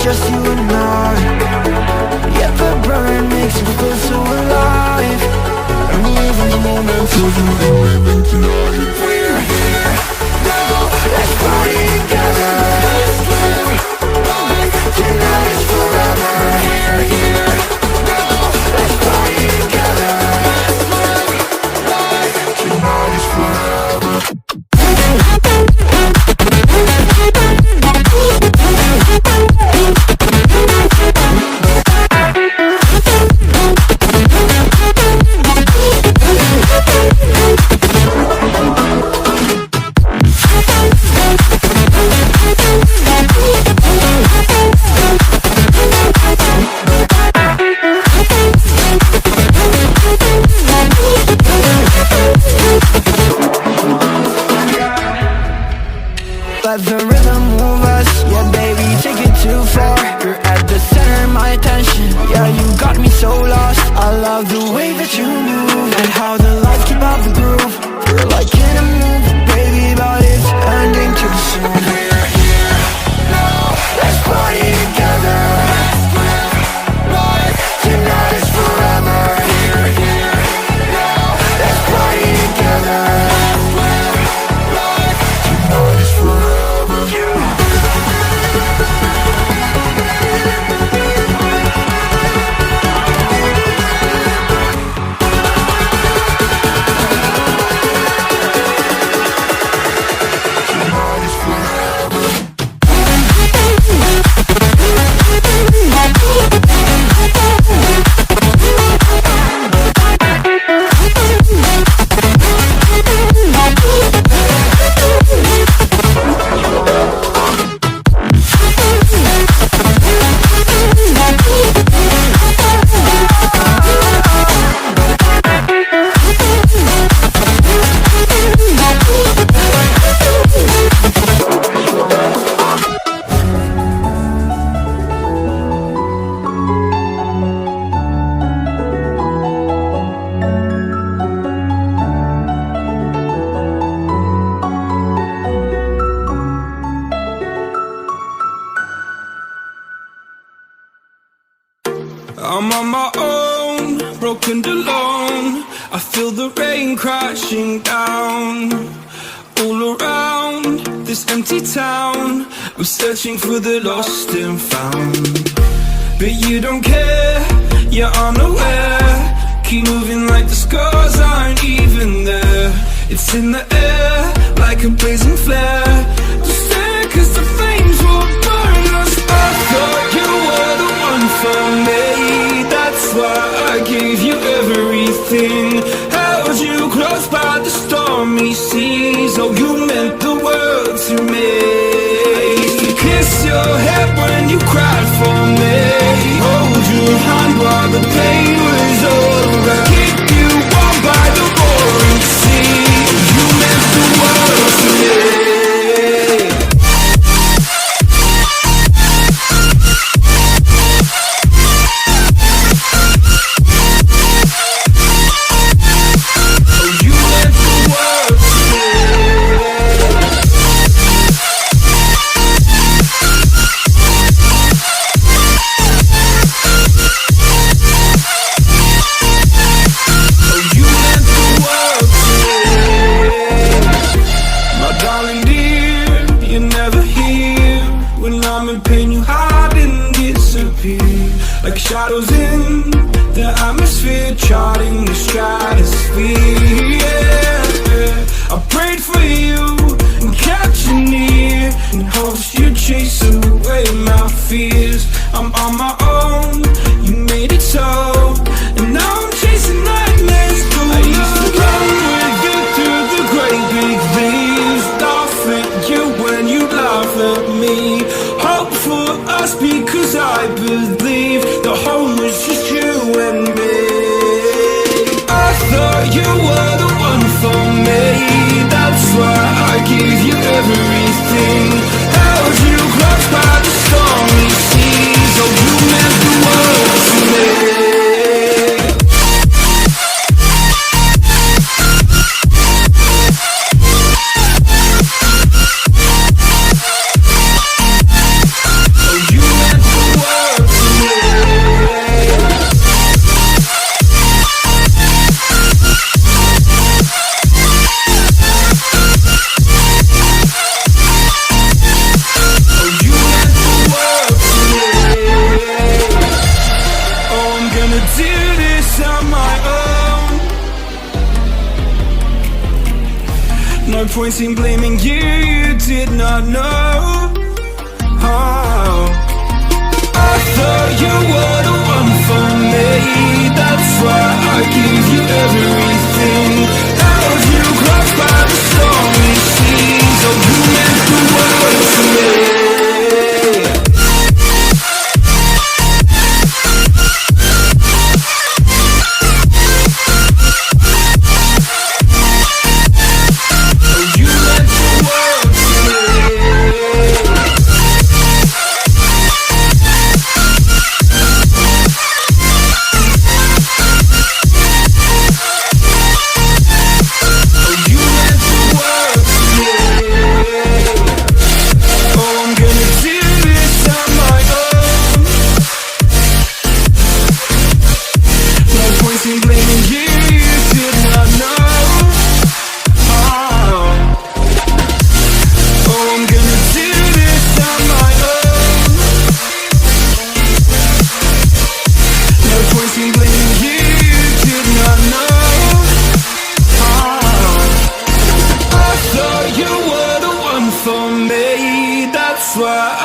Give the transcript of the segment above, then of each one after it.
just you and I. Yet the burn makes you feel so alive. And even the moment till you leave me tonight. We're here now, let's party together. Let's live like tonight is forever. We're here now, let's party together. Let's live like tonight is forever. Let the rhythm move us, yeah baby, take it too far. You're at the center of my attention, yeah you got me so lost. I love the way that you move, and how the lights keep out the groove. We're like in a movie, baby, but it's ending too soon. We're here now, let's party together. Let's live like tonight is forever. We're here now, let's party together. Let's live like tonight is forever. I'm on my own, broken alone. I feel the rain crashing down. All around this empty town, I'm searching for the lost and found. But you don't care, you're unaware. Keep moving like the scars aren't even there. It's in the air, like a blazing flare. Just stare, cause the flames will burn us. I thought you were the one for me. That's why I gave you everything. Held you close by the stormy seas. Oh, you meant the world to me. I used to kiss your head when you cried for me. Hold your hand while the pain was over. Keep you warm by the roaring sea. You meant the world to me. Like shadows in the atmosphere, charting the stratosphere. Yeah. I prayed for you and kept you near, in hopes you'd chase away my fears. I'm on my own, you made it so, and now I'm chasing nightmares. I used to run with you through the great big leaves, laugh at you when you laugh at me. Hope for us because I believe the home was just you and me. I thought you were the one for me. That's why I gave you everything. Held you close by the stormy seas. Oh, you meant the world to me. Oh, you meant the point in blaming you, you did not know. Oh, I thought you were the one for me, that's why I give you everything. Held you close by the stormy seas, oh you meant the world to me.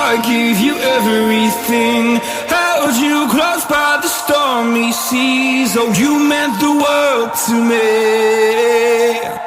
I give you everything, held you close by the stormy seas, oh you meant the world to me.